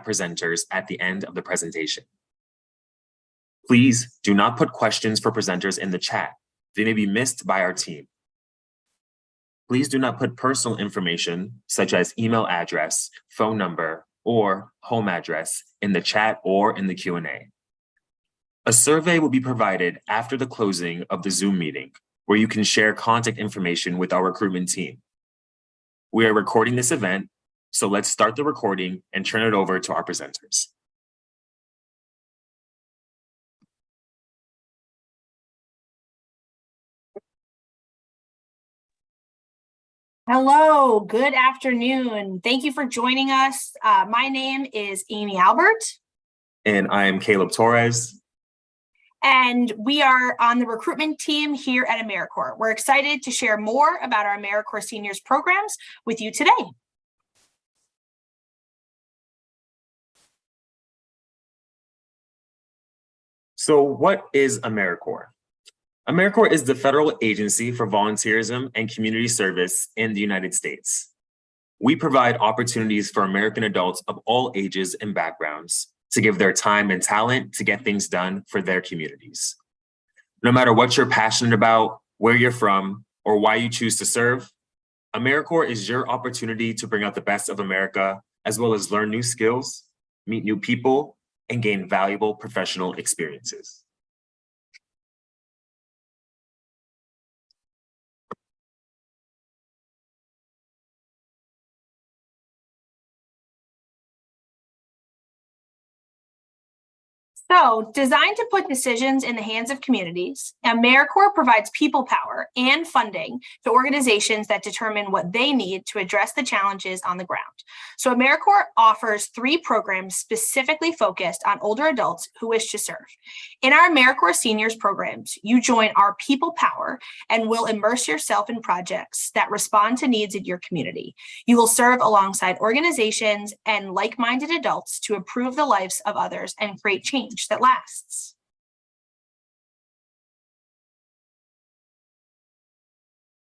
at presenters at the end of the presentation. Please do not put questions for presenters in the chat. They may be missed by our team. Please do not put personal information such as email address, phone number, or home address in the chat or in the Q&A. A survey will be provided after the closing of the Zoom meeting, where you can share contact information with our recruitment team. We are recording this event, so let's start the recording and turn it over to our presenters. Hello, good afternoon. Thank you for joining us. My name is Amy Albert. And I am Caleb Torres. And we are on the recruitment team here at AmeriCorps. We're excited to share more about our AmeriCorps Seniors programs with you today. So what is AmeriCorps? AmeriCorps is the federal agency for volunteerism and community service in the United States. We provide opportunities for American adults of all ages and backgrounds to give their time and talent to get things done for their communities. No matter what you're passionate about, where you're from, or why you choose to serve, AmeriCorps is your opportunity to bring out the best of America, as well as learn new skills, meet new people, and gain valuable professional experiences. So, designed to put decisions in the hands of communities, AmeriCorps provides people power and funding to organizations that determine what they need to address the challenges on the ground. So, AmeriCorps offers 3 programs specifically focused on older adults who wish to serve. In our AmeriCorps Seniors programs, you join our people power and will immerse yourself in projects that respond to needs in your community. You will serve alongside organizations and like-minded adults to improve the lives of others and create change that lasts.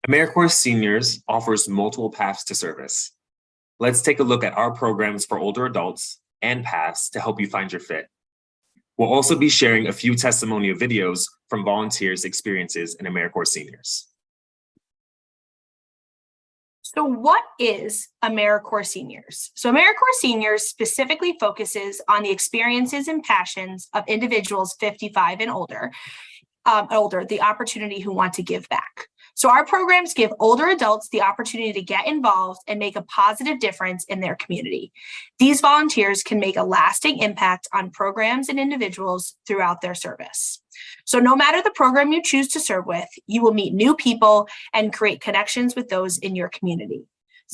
AmeriCorps Seniors offers multiple paths to service. Let's take a look at our programs for older adults and paths to help you find your fit. We'll also be sharing a few testimonial videos from volunteers' experiences in AmeriCorps Seniors. So what is AmeriCorps Seniors? So AmeriCorps Seniors specifically focuses on the experiences and passions of individuals 55 and older, the opportunity who want to give back. So our programs give older adults the opportunity to get involved and make a positive difference in their community. These volunteers can make a lasting impact on programs and individuals throughout their service. So no matter the program you choose to serve with, you will meet new people and create connections with those in your community.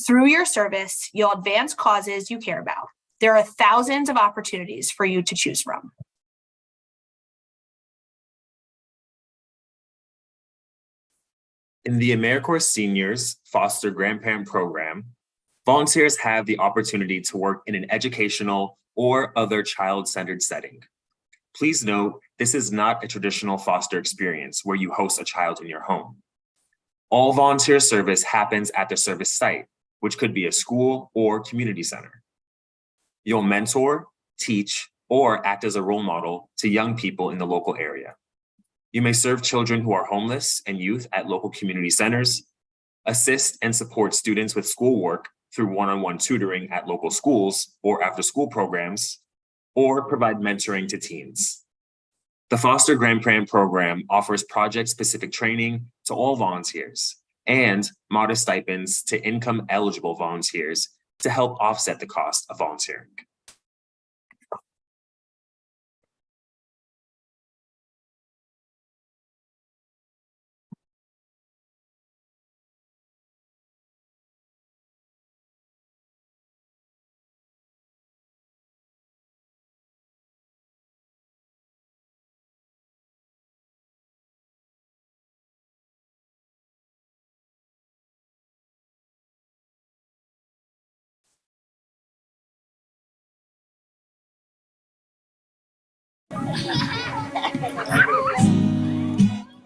Through your service, you'll advance causes you care about. There are thousands of opportunities for you to choose from. In the AmeriCorps Seniors Foster Grandparent Program, volunteers have the opportunity to work in an educational or other child-centered setting. Please note, this is not a traditional foster experience where you host a child in your home. All volunteer service happens at the service site, which could be a school or community center. You'll mentor, teach, or act as a role model to young people in the local area. You may serve children who are homeless and youth at local community centers, assist and support students with schoolwork through one-on-one tutoring at local schools or after-school programs, or provide mentoring to teens. The Foster Grandparent Program offers project-specific training to all volunteers and modest stipends to income-eligible volunteers to help offset the cost of volunteering.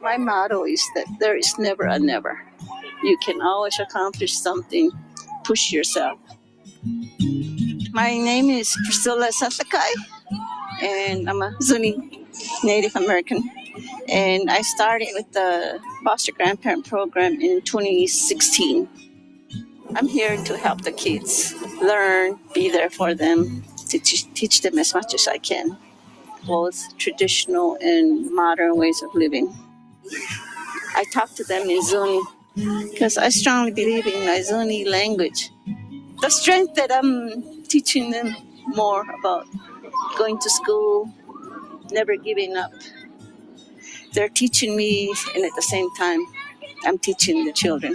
My motto is that there is never a never. You can always accomplish something. Push yourself. My name is Priscilla Sasakai, and I'm a Zuni Native American. And I started with the foster grandparent program in 2016. I'm here to help the kids learn, be there for them, to teach them as much as I can, both traditional and modern ways of living. I talk to them in Zuni because I strongly believe in my Zuni language. The strength that I'm teaching them more about going to school, never giving up. They're teaching me, and at the same time, I'm teaching the children.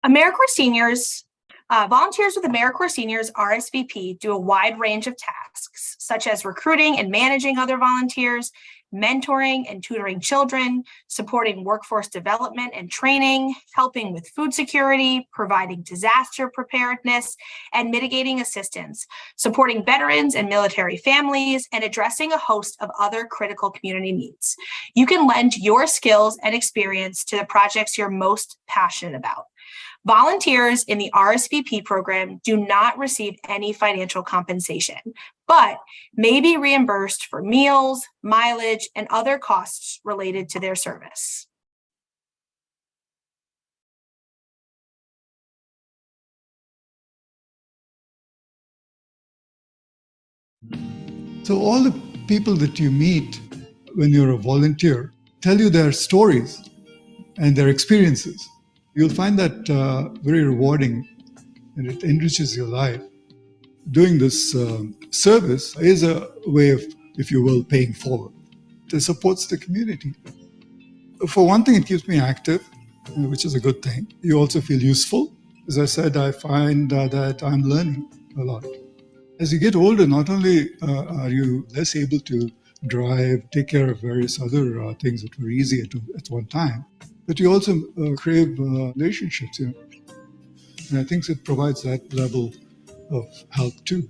AmeriCorps Seniors, volunteers with AmeriCorps Seniors RSVP do a wide range of tasks, such as recruiting and managing other volunteers, mentoring and tutoring children, supporting workforce development and training, helping with food security, providing disaster preparedness and mitigating assistance, supporting veterans and military families, and addressing a host of other critical community needs. You can lend your skills and experience to the projects you're most passionate about. Volunteers in the RSVP program do not receive any financial compensation, but may be reimbursed for meals, mileage, and other costs related to their service. So all the people that you meet when you're a volunteer tell you their stories and their experiences. You'll find that very rewarding, and it enriches your life. Doing this service is a way of, if you will, paying forward. It supports the community. For one thing, it keeps me active, which is a good thing. You also feel useful. As I said, I find that I'm learning a lot. As you get older, not only are you less able to drive, take care of various other things that were easy at one time, but you also crave relationships. And I think it provides that level of help too.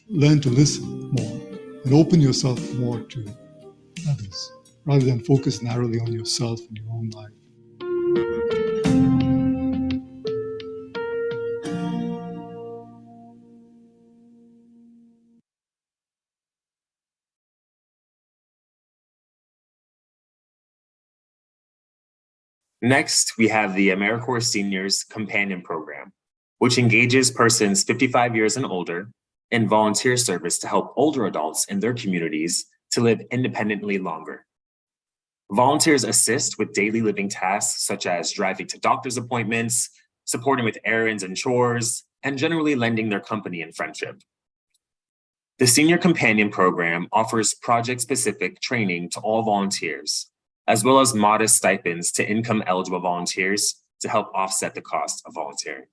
Learn to listen more and open yourself more to others, rather than focus narrowly on yourself and your own life. Next, we have the AmeriCorps Seniors Companion Program, which engages persons 55 years and older in volunteer service to help older adults in their communities to live independently longer. Volunteers assist with daily living tasks such as driving to doctor's appointments, supporting with errands and chores, and generally lending their company and friendship. The Senior Companion Program offers project-specific training to all volunteers, as well as modest stipends to income-eligible volunteers to help offset the cost of volunteering.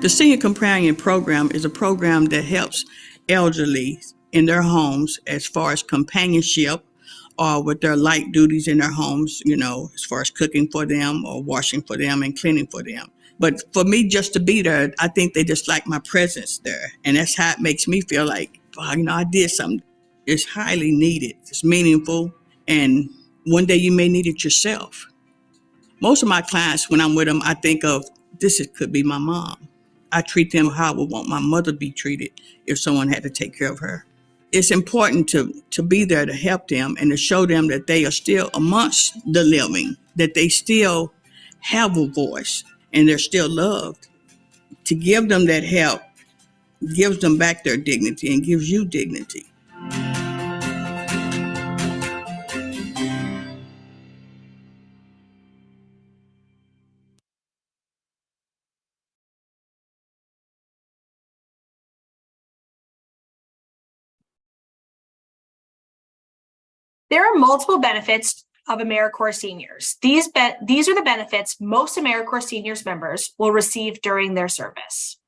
The Senior Companion Program is a program that helps elderly in their homes as far as companionship or with their light duties in their homes, as far as cooking for them or washing for them and cleaning for them. But for me, just to be there, I think they just like my presence there. And that's how it makes me feel like, I did something. It's highly needed. It's meaningful. And one day you may need it yourself. Most of my clients, when I'm with them, I think of, could be my mom. I treat them how I would want my mother to be treated if someone had to take care of her. It's important to be there to help them and to show them that they are still amongst the living, that they still have a voice and they're still loved. To give them that help gives them back their dignity and gives you dignity. There are multiple benefits of AmeriCorps Seniors. These are the benefits most AmeriCorps Seniors members will receive during their service.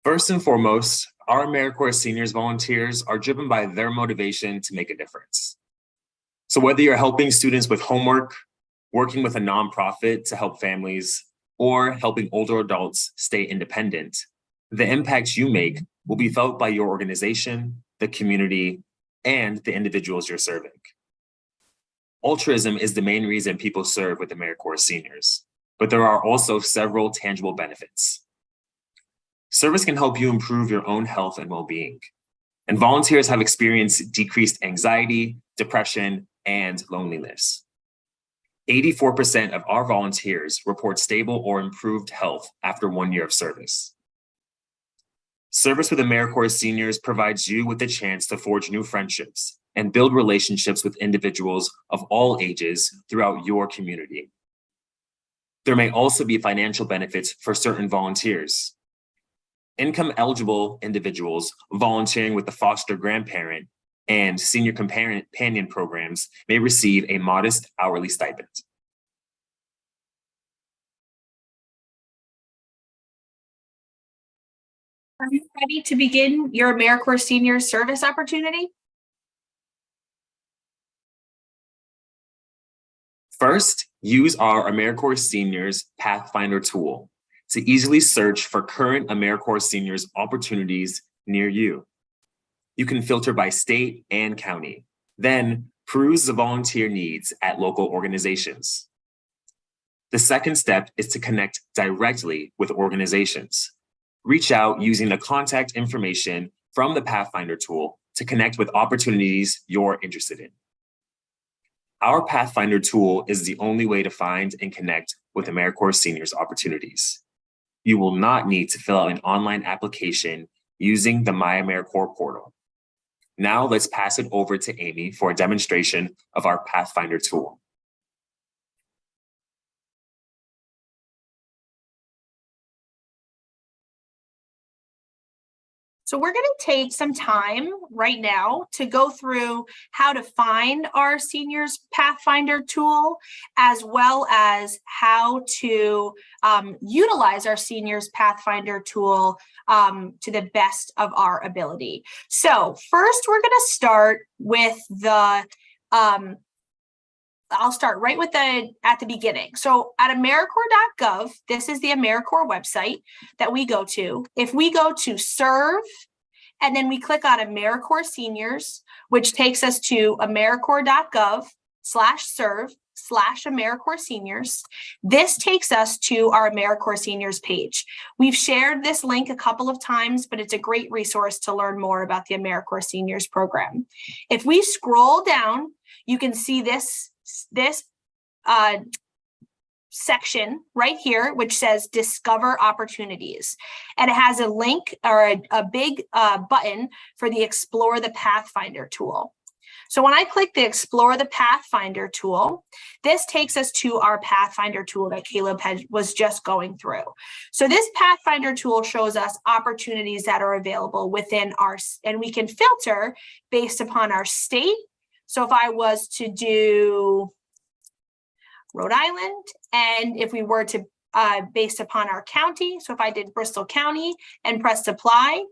First and foremost, Our AmeriCorps Seniors volunteers are driven by their motivation to make a difference. So whether you're helping students with homework, working with a nonprofit to help families, or helping older adults stay independent, the impact you make will be felt by your organization, the community, and the individuals you're serving. Altruism is the main reason people serve with AmeriCorps Seniors, but there are also several tangible benefits. Service can help you improve your own health and well-being, and volunteers have experienced decreased anxiety, depression, and loneliness. 84% of our volunteers report stable or improved health after 1 year of service. Service with AmeriCorps Seniors provides you with the chance to forge new friendships and build relationships with individuals of all ages throughout your community. There may also be financial benefits for certain volunteers. Income-eligible individuals volunteering with the foster grandparent and senior companion programs may receive a modest hourly stipend. Are you ready to begin your AmeriCorps Seniors service opportunity? First, use our AmeriCorps Seniors Pathfinder tool to easily search for current AmeriCorps Seniors opportunities near you. You can filter by state and county, then peruse the volunteer needs at local organizations. The second step is to connect directly with organizations. Reach out using the contact information from the Pathfinder tool to connect with opportunities you're interested in. Our Pathfinder tool is the only way to find and connect with AmeriCorps Seniors opportunities. You will not need to fill out an online application using the My AmeriCorps portal. Now let's pass it over to Amy for a demonstration of our Pathfinder tool. So we're going to take some time right now to go through how to find our Seniors Pathfinder tool, as well as how to utilize our Seniors Pathfinder tool to the best of our ability. So first, we're going to start with the I'll start right with at the beginning. So at AmeriCorps.gov, this is the AmeriCorps website that we go to. If we go to serve, and then we click on AmeriCorps Seniors, which takes us to AmeriCorps.gov/serve/AmeriCorps Seniors. This takes us to our AmeriCorps Seniors page. We've shared this link a couple of times, but it's a great resource to learn more about the AmeriCorps Seniors program. If we scroll down, you can see this section right here, which says Discover Opportunities. And it has a link or a big button for the Explore the Pathfinder tool. So when I click the Explore the Pathfinder tool, this takes us to our Pathfinder tool that Caleb was just going through. So this Pathfinder tool shows us opportunities that are available within and we can filter based upon our state. So if I was to do Rhode Island, and if we were to, based upon our county, so if I did Bristol County and pressed apply,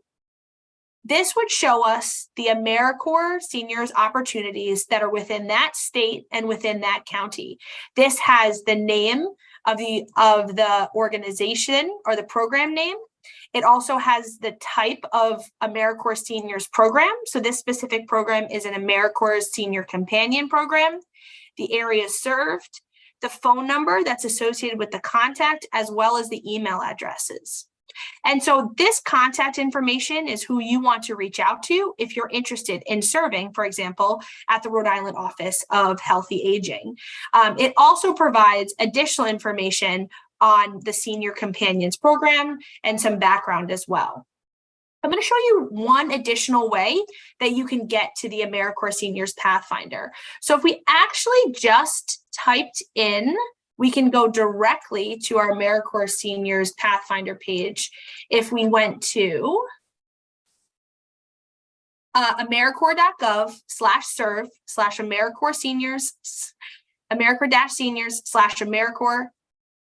this would show us the AmeriCorps Seniors opportunities that are within that state and within that county. This has the name of the organization or the program name. It also has the type of AmeriCorps Seniors program. So this specific program is an AmeriCorps Senior Companion program. The area served, the phone number that's associated with the contact, as well as the email addresses. And so this contact information is who you want to reach out to if you're interested in serving, for example, at the Rhode Island Office of Healthy Aging. It also provides additional information on the Senior Companions program and some background as well. I'm going to show you one additional way that you can get to the AmeriCorps Seniors Pathfinder. So if we actually just typed in, we can go directly to our AmeriCorps Seniors Pathfinder page. If we went to AmeriCorps.gov/serve/AmeriCorps Seniors, AmeriCorps-Seniors/AmeriCorps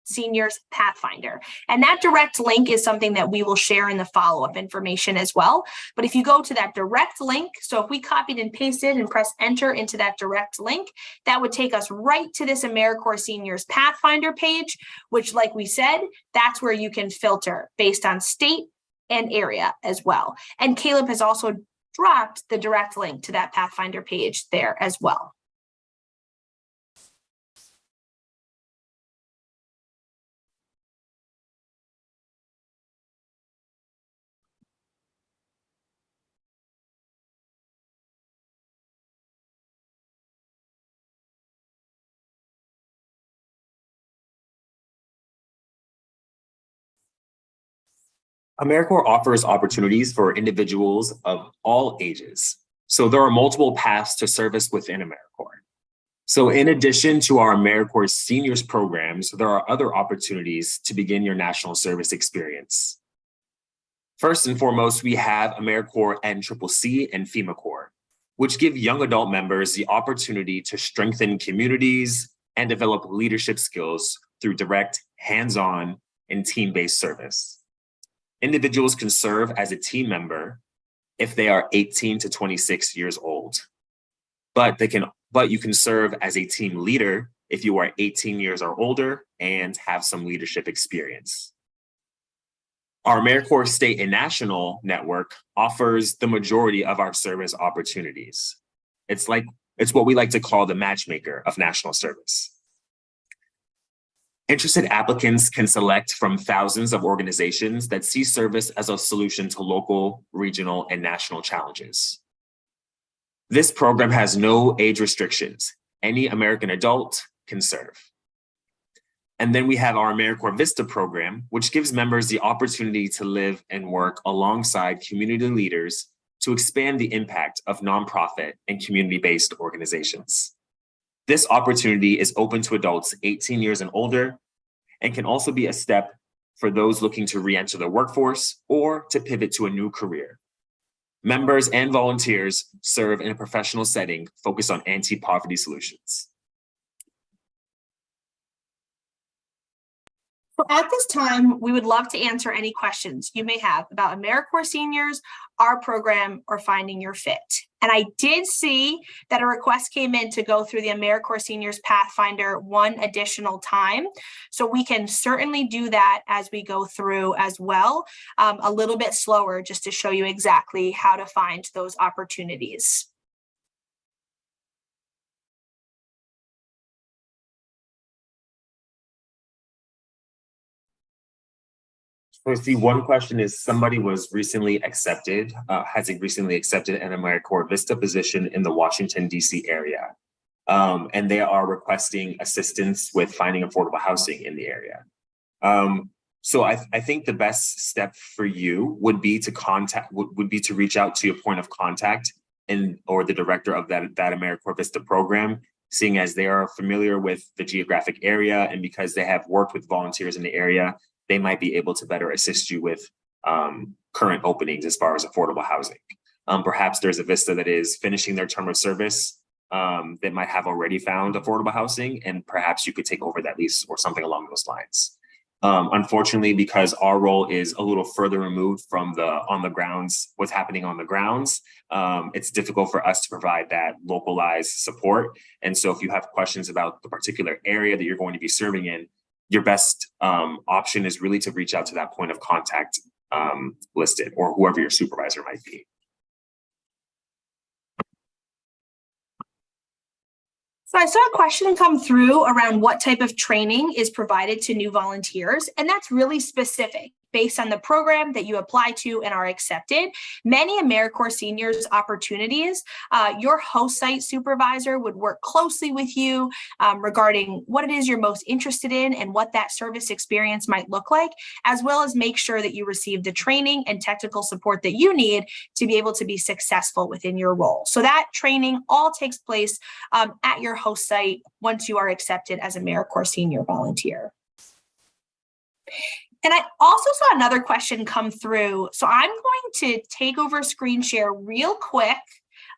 Seniors Pathfinder. And that direct link is something that we will share in the follow-up information as well. But if you go to that direct link, so if we copied and pasted and press enter into that direct link, that would take us right to this AmeriCorps Seniors Pathfinder page, which, like we said, that's where you can filter based on state and area as well. And Caleb has also dropped the direct link to that Pathfinder page there as well. AmeriCorps offers opportunities for individuals of all ages. So there are multiple paths to service within AmeriCorps. So in addition to our AmeriCorps Seniors programs, there are other opportunities to begin your national service experience. First and foremost, we have AmeriCorps NCCC and FEMA Corps, which give young adult members the opportunity to strengthen communities and develop leadership skills through direct, hands-on, and team-based service. Individuals can serve as a team member if they are 18 to 26 years old, but you can serve as a team leader if you are 18 years or older and have some leadership experience. Our AmeriCorps State and National Network offers the majority of our service opportunities. It's what we like to call the matchmaker of national service. Interested applicants can select from thousands of organizations that see service as a solution to local, regional, and national challenges. This program has no age restrictions. Any American adult can serve. And then we have our AmeriCorps Vista program, which gives members the opportunity to live and work alongside community leaders to expand the impact of nonprofit and community-based organizations. This opportunity is open to adults 18 years and older and can also be a step for those looking to re-enter the workforce or to pivot to a new career. Members and volunteers serve in a professional setting focused on anti-poverty solutions. So at this time, we would love to answer any questions you may have about AmeriCorps Seniors, our program, or finding your fit. And I did see that a request came in to go through the AmeriCorps Seniors Pathfinder one additional time. So we can certainly do that as we go through as well, a little bit slower, just to show you exactly how to find those opportunities. So I see one question is somebody was recently accepted, has recently accepted an AmeriCorps Vista position in the Washington, D.C. area. And they are requesting assistance with finding affordable housing in the area. So I think the best step for you would be to reach out to your point of contact or the director of that AmeriCorps Vista program, seeing as they are familiar with the geographic area, and because they have worked with volunteers in the area, they might be able to better assist you with current openings as far as affordable housing. Perhaps there's a Vista that is finishing their term of service that might have already found affordable housing, and perhaps you could take over that lease or something along those lines. Unfortunately, because our role is a little further removed from what's happening on the grounds, it's difficult for us to provide that localized support. And so if you have questions about the particular area that you're going to be serving in, your best option is really to reach out to that point of contact listed, or whoever your supervisor might be. So I saw a question come through around what type of training is provided to new volunteers, and that's really specific based on the program that you apply to and are accepted. Many AmeriCorps Seniors opportunities, your host site supervisor would work closely with you regarding what it is you're most interested in and what that service experience might look like, as well as make sure that you receive the training and technical support that you need to be able to be successful within your role. So that training all takes place at your host site once you are accepted as AmeriCorps Senior volunteer. And I also saw another question come through. So I'm going to take over screen share real quick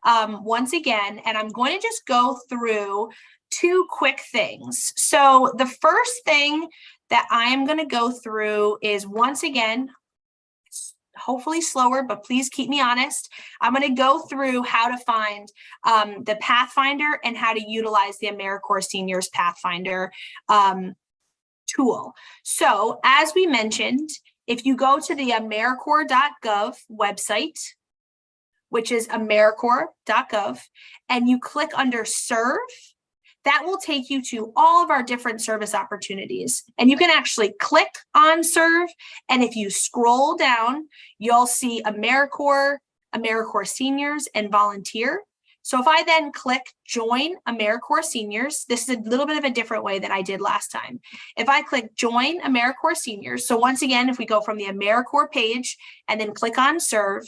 once again, and I'm going to just go through two quick things. So the first thing that I am going to go through is, once again, hopefully slower, but please keep me honest. I'm going to go through how to find the Pathfinder and how to utilize the AmeriCorps Seniors Pathfinder tool. So as we mentioned, if you go to the AmeriCorps.gov website, which is AmeriCorps.gov, and you click under Serve, that will take you to all of our different service opportunities. And you can actually click on Serve. And if you scroll down, you'll see AmeriCorps, AmeriCorps Seniors, and Volunteer. So if I then click Join AmeriCorps Seniors, this is a little bit of a different way than I did last time. If I click Join AmeriCorps Seniors, so once again, if we go from the AmeriCorps page and then click on Serve,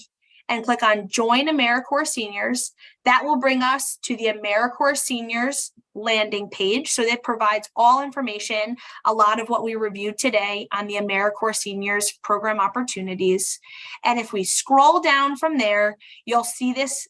and click on Join AmeriCorps Seniors, that will bring us to the AmeriCorps Seniors landing page. So that provides all information, a lot of what we reviewed today on the AmeriCorps Seniors program opportunities. And if we scroll down from there, you'll see this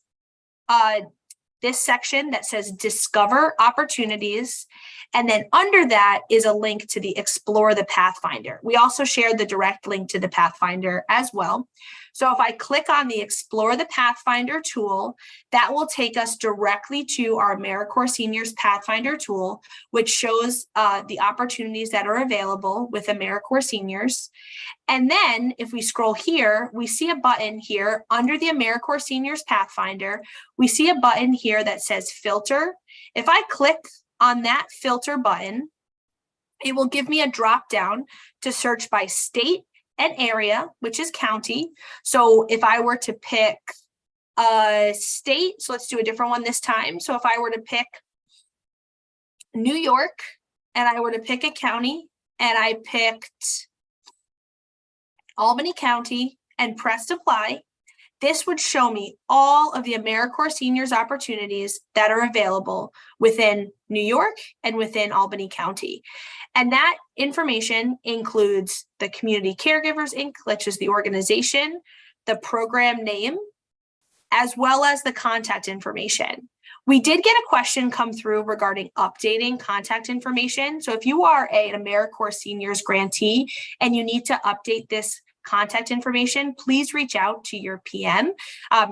section that says Discover Opportunities. And then under that is a link to the Explore the Pathfinder. We also shared the direct link to the Pathfinder as well. So if I click on the Explore the Pathfinder tool, that will take us directly to our AmeriCorps Seniors Pathfinder tool, which shows the opportunities that are available with AmeriCorps Seniors. And then if we scroll here, we see a button here under the AmeriCorps Seniors Pathfinder. We see a button here that says Filter. If I click on that filter button, it will give me a drop down to search by state and area, which is county. So if I were to pick a state, so let's do a different one this time. So if I were to pick New York and I were to pick a county and I picked Albany County and pressed apply, this would show me all of the AmeriCorps Seniors opportunities that are available within New York and within Albany County. And that information includes the Community Caregivers Inc., which is the organization, the program name, as well as the contact information. We did get a question come through regarding updating contact information. So if you are an AmeriCorps Seniors grantee and you need to update this contact information, please reach out to your PM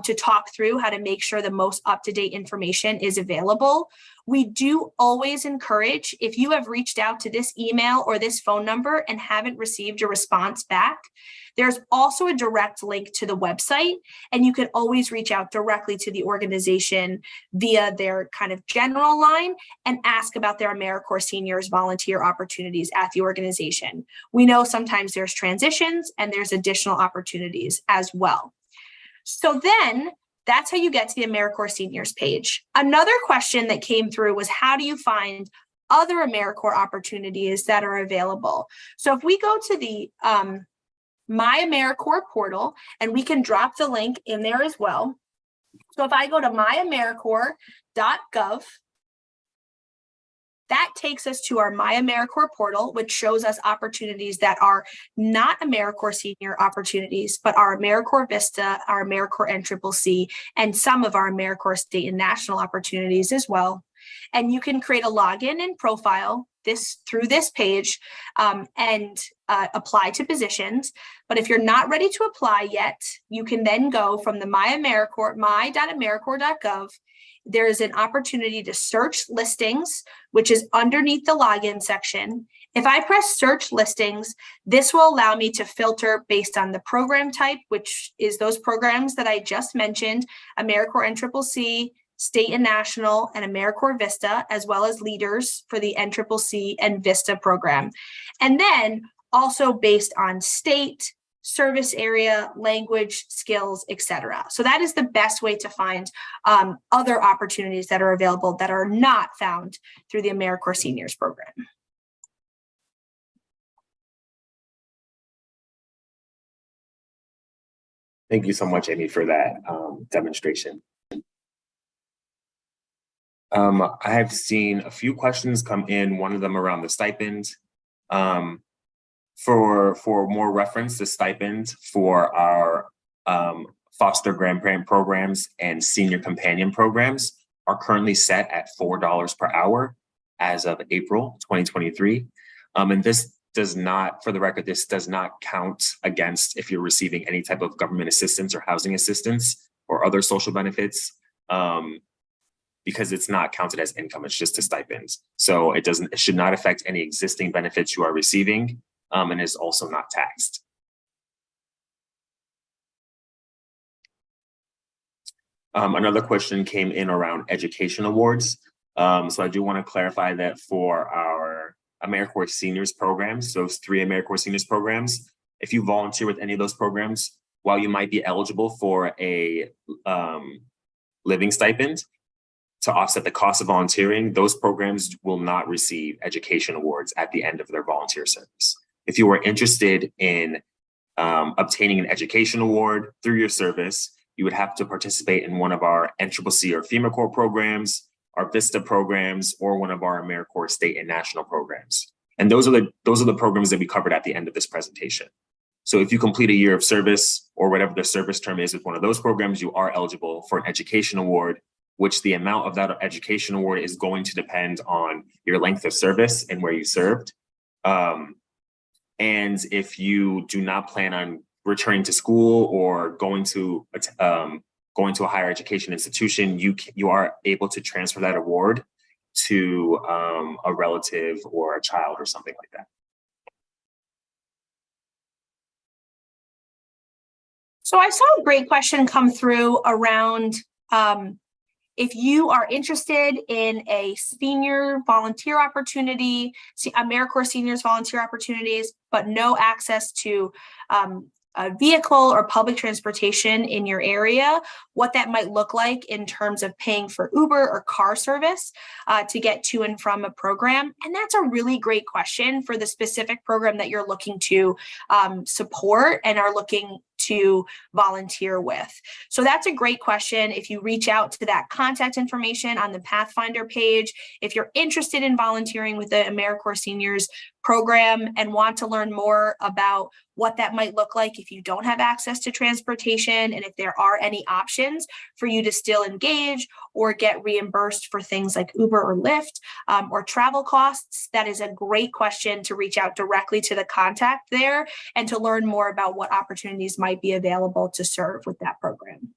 to talk through how to make sure the most up-to-date information is available. We do always encourage, if you have reached out to this email or this phone number and haven't received a response back, there's also a direct link to the website, and you can always reach out directly to the organization via their kind of general line and ask about their AmeriCorps Seniors volunteer opportunities at the organization. We know sometimes there's transitions and there's additional opportunities as well. So then that's how you get to the AmeriCorps Seniors page. Another question that came through was, how do you find other AmeriCorps opportunities that are available? So if we go to the My AmeriCorps portal, and we can drop the link in there as well. So if I go to myamericorps.gov, that takes us to our My AmeriCorps portal, which shows us opportunities that are not AmeriCorps Senior opportunities, but our AmeriCorps Vista, our AmeriCorps NCCC, and some of our AmeriCorps state and national opportunities as well. And you can create a login and profile through this page and apply to positions. But if you're not ready to apply yet, you can then go from the my.americorps.gov. There is an opportunity to search listings, which is underneath the login section. If I press search listings, this will allow me to filter based on the program type, which is those programs that I just mentioned, AmeriCorps NCCC, State and National, and AmeriCorps Vista, as well as leaders for the NCCC and Vista program. And then also based on state, service area, language, skills, etc. So that is the best way to find other opportunities that are available that are not found through the AmeriCorps Seniors program. Thank you so much, Amy, for that demonstration. I have seen a few questions come in, one of them around the stipend. For more reference, the stipend for our foster grandparent programs and senior companion programs are currently set at $4 per hour. as of April 2023. And this does not, for the record, this does not count against if you're receiving any type of government assistance or housing assistance or other social benefits, because it's not counted as income, it's just a stipend. So it should not affect any existing benefits you are receiving, and is also not taxed. Another question came in around education awards. So I do want to clarify that for our AmeriCorps Seniors programs, those 3 AmeriCorps Seniors programs, if you volunteer with any of those programs, while you might be eligible for a living stipend to offset the cost of volunteering, those programs will not receive education awards at the end of their volunteer service. If you are interested in obtaining an education award through your service, you would have to participate in one of our NCCC or AmeriCorps programs, our VISTA programs, or one of our AmeriCorps state and national programs. And those are the programs that we covered at the end of this presentation. So if you complete a year of service or whatever the service term is with one of those programs, you are eligible for an education award, which the amount of that education award is going to depend on your length of service and where you served. And if you do not plan on returning to school or going to a higher education institution, you are able to transfer that award to a relative or a child or something like that. So I saw a great question come through around if you are interested in a senior volunteer opportunity, AmeriCorps Seniors volunteer opportunities, but no access to a vehicle or public transportation in your area, what that might look like in terms of paying for Uber or car service to get to and from a program. And that's a really great question for the specific program that you're looking to support and are looking to volunteer with. So that's a great question. If you reach out to that contact information on the Pathfinder page, if you're interested in volunteering with the AmeriCorps Seniors program and want to learn more about what that might look like if you don't have access to transportation, and if there are any options for you to still engage or get reimbursed for things like Uber or Lyft or travel costs, that is a great question to reach out directly to the contact there and to learn more about what opportunities might be available to serve with that program.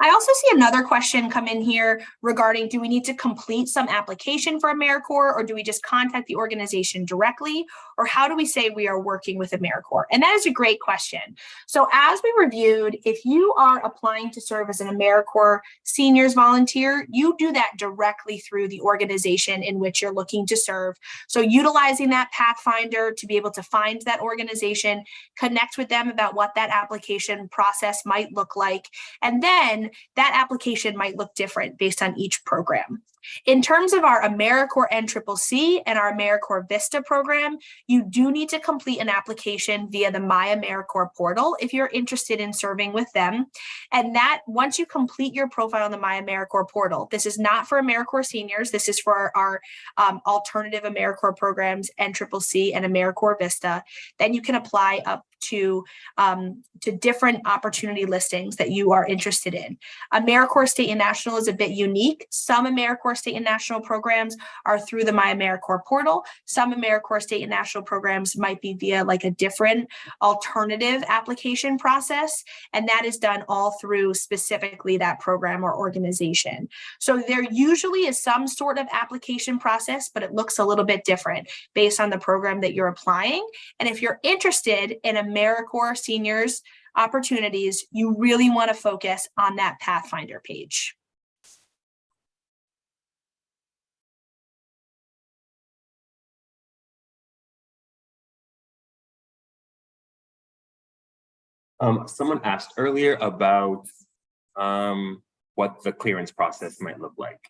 I also see another question come in here regarding, do we need to complete some application for AmeriCorps, or do we just contact the organization directly, or how do we say we are working with AmeriCorps? And that is a great question. So as we reviewed, if you are applying to serve as an AmeriCorps Seniors volunteer, you do that directly through the organization in which you're looking to serve. So utilizing that Pathfinder to be able to find that organization, connect with them about what that application process might look like, and then that application might look different based on each program. In terms of our AmeriCorps NCCC and our AmeriCorps VISTA program, you do need to complete an application via the My AmeriCorps portal if you're interested in serving with them. And that, once you complete your profile on the My AmeriCorps portal, this is not for AmeriCorps Seniors, this is for our alternative AmeriCorps programs, NCCC and AmeriCorps VISTA, then you can apply up to different opportunity listings that you are interested in. AmeriCorps State and National is a bit unique. Some AmeriCorps State and National programs are through the My AmeriCorps portal. Some AmeriCorps State and National programs might be via like a different alternative application process, and that is done all through specifically that program or organization. So there usually is some sort of application process, but it looks a little bit different based on the program that you're applying. And if you're interested in AmeriCorps Seniors opportunities, you really want to focus on that Pathfinder page. Someone asked earlier about what the clearance process might look like.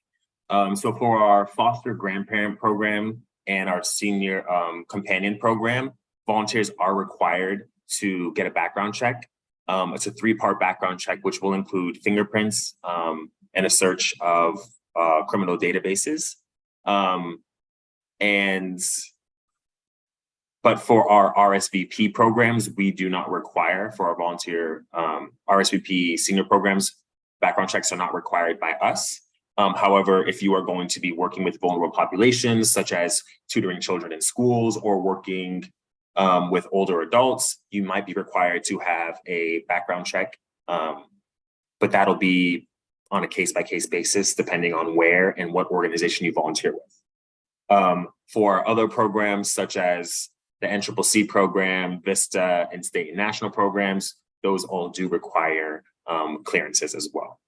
So for our foster grandparent program and our senior companion program, volunteers are required to get a background check. It's a 3-part background check, which will include fingerprints and a search of criminal databases. But for our RSVP programs, we do not require for our volunteer RSVP senior programs, background checks are not required by us. However, if you are going to be working with vulnerable populations, such as tutoring children in schools or working with older adults, you might be required to have a background check, but that'll be on a case-by-case basis, depending on where and what organization you volunteer with. For other programs, such as the NCCC program, VISTA, and state and national programs, those all do require clearances as well.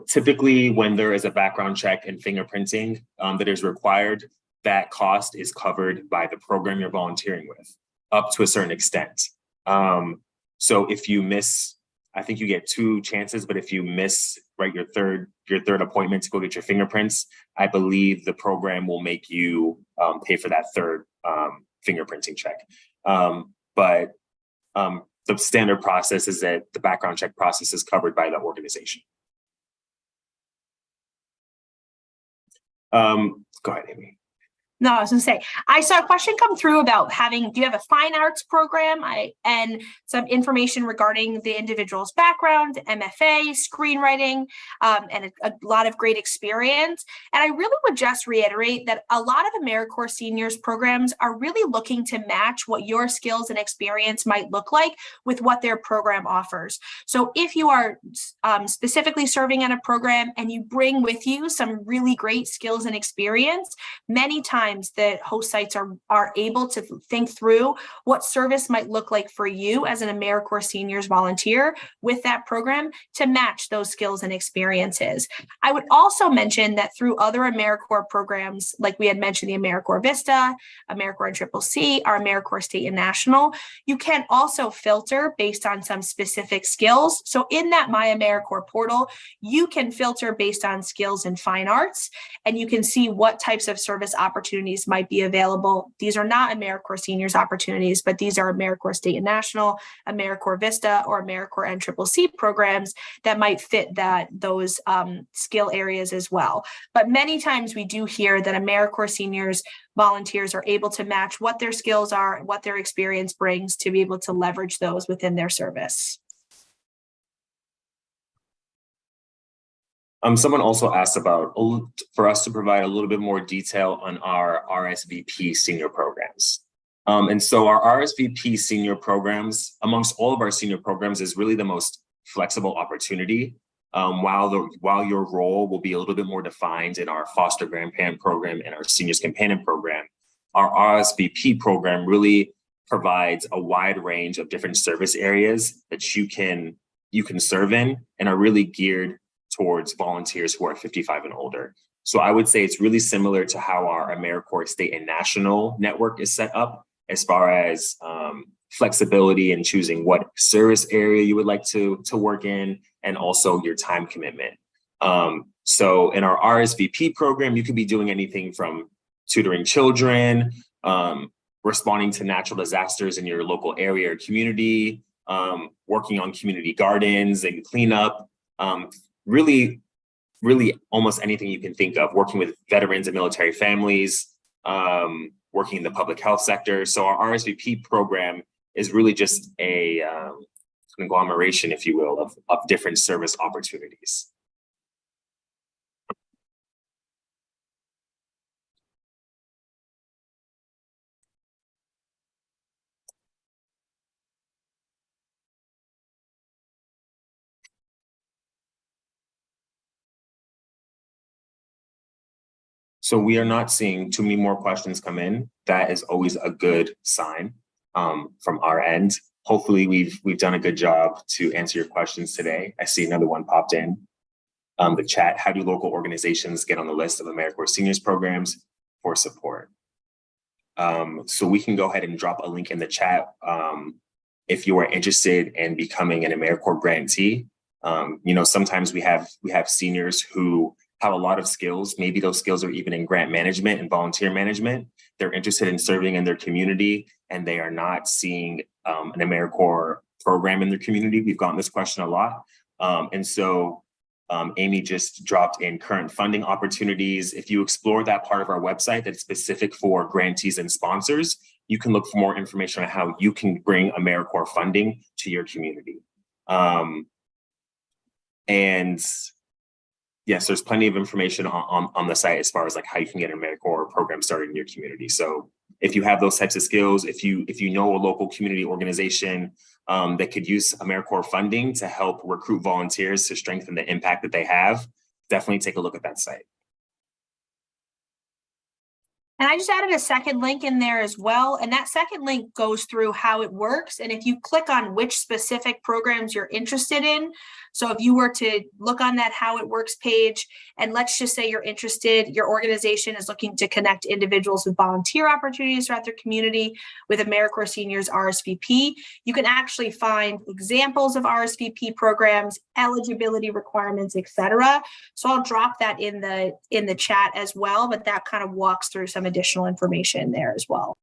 Typically, when there is a background check and fingerprinting that is required, that cost is covered by the program you're volunteering with, up to a certain extent. So if you miss, I think you get 2 chances, but if you miss your third appointment to go get your fingerprints, I believe the program will make you pay for that third fingerprinting check. But the standard process is that the background check process is covered by the organization. Go ahead, Amy. No, I was gonna say, I saw a question come through about do you have a fine arts program? And some information regarding the individual's background, MFA, screenwriting, and a lot of great experience. And I really would just reiterate that a lot of AmeriCorps Seniors programs are really looking to match what your skills and experience might look like with what their program offers. So if you are specifically serving in a program and you bring with you some really great skills and experience, many times that host sites are able to think through what service might look like for you as an AmeriCorps Seniors volunteer with that program to match those skills and experiences. I would also mention that through other AmeriCorps programs, like we had mentioned, the AmeriCorps Vista, AmeriCorps NCCC, our AmeriCorps State and National, you can also filter based on some specific skills. So in that My AmeriCorps portal, you can filter based on skills in fine arts, and you can see what types of service opportunities might be available. These are not AmeriCorps Seniors opportunities, but these are AmeriCorps State and National, AmeriCorps Vista, or AmeriCorps NCCC programs that might fit those skill areas as well. But many times we do hear that AmeriCorps Seniors volunteers are able to match what their skills are and what their experience brings to be able to leverage those within their service. Someone also asked for us to provide a little bit more detail on our RSVP senior programs. And so our RSVP senior programs, amongst all of our senior programs, is really the most flexible opportunity. While your role will be a little bit more defined in our foster grandparent program and our seniors companion program, our RSVP program really provides a wide range of different service areas that you can serve in and are really geared towards volunteers who are 55 and older. So I would say it's really similar to how our AmeriCorps State and National network is set up as far as flexibility in choosing what service area you would like to work in, and also your time commitment. So in our RSVP program, you could be doing anything from tutoring children, responding to natural disasters in your local area or community, working on community gardens and cleanup, really almost anything you can think of, working with veterans and military families, working in the public health sector. So our RSVP program is really just a conglomeration, if you will, of different service opportunities. So we are not seeing too many more questions come in. That is always a good sign from our end. Hopefully we've done a good job to answer your questions today. I see another one popped in the chat. How do local organizations get on the list of AmeriCorps Seniors programs for support? So we can go ahead and drop a link in the chat if you are interested in becoming an AmeriCorps grantee. Sometimes we have seniors who have a lot of skills. Maybe those skills are even in grant management and volunteer management. They're interested in serving in their community, and they are not seeing an AmeriCorps program in their community. We've gotten this question a lot. And so Amy just dropped in current funding opportunities. If you explore that part of our website that's specific for grantees and sponsors, you can look for more information on how you can bring AmeriCorps funding to your community. And yes, there's plenty of information on the site as far as like how you can get an AmeriCorps program started in your community. So if you have those types of skills, if you know a local community organization that could use AmeriCorps funding to help recruit volunteers to strengthen the impact that they have, definitely take a look at that site. And I just added a second link in there as well. And that second link goes through how it works. And if you click on which specific programs you're interested in, so if you were to look on that how it works page, and let's just say you're interested, your organization is looking to connect individuals with volunteer opportunities throughout their community with AmeriCorps Seniors RSVP, you can actually find examples of RSVP programs, eligibility requirements, etc. So I'll drop that in the chat as well, but that kind of walks through some additional information there as well.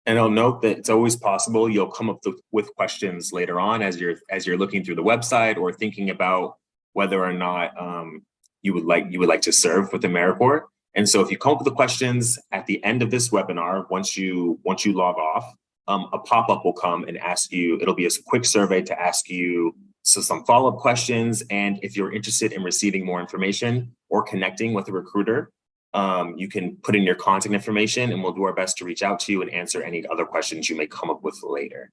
And I'll note that it's always possible you'll come up with questions later on as you're looking through the website or thinking about whether or not you would like to serve with AmeriCorps. And so if you come up with the questions at the end of this webinar, once you log off, a pop-up will come and ask you. It'll be a quick survey to ask you some follow-up questions. And if you're interested in receiving more information or connecting with a recruiter, you can put in your contact information and we'll do our best to reach out to you and answer any other questions you may come up with later.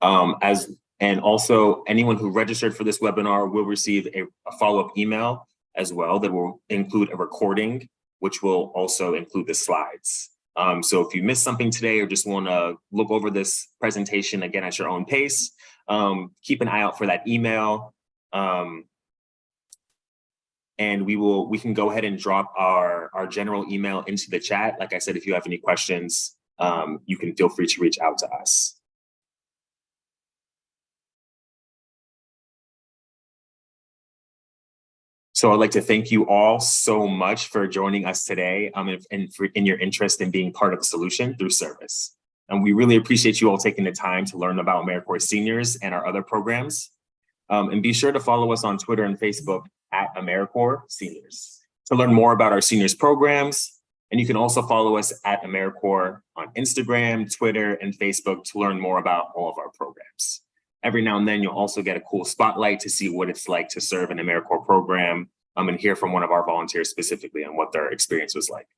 And also anyone who registered for this webinar will receive a follow-up email as well that will include a recording, which will also include the slides. So if you missed something today or just want to look over this presentation again at your own pace, keep an eye out for that email. And we can go ahead and drop our general email into the chat. Like I said, if you have any questions, you can feel free to reach out to us. So I'd like to thank you all so much for joining us today and in your interest in being part of the solution through service. And we really appreciate you all taking the time to learn about AmeriCorps Seniors and our other programs. And be sure to follow us on Twitter and Facebook at AmeriCorps Seniors to learn more about our seniors programs. And you can also follow us at AmeriCorps on Instagram, Twitter, and Facebook to learn more about all of our programs. Every now and then, you'll also get a cool spotlight to see what it's like to serve an AmeriCorps program and hear from one of our volunteers specifically on what their experience was like.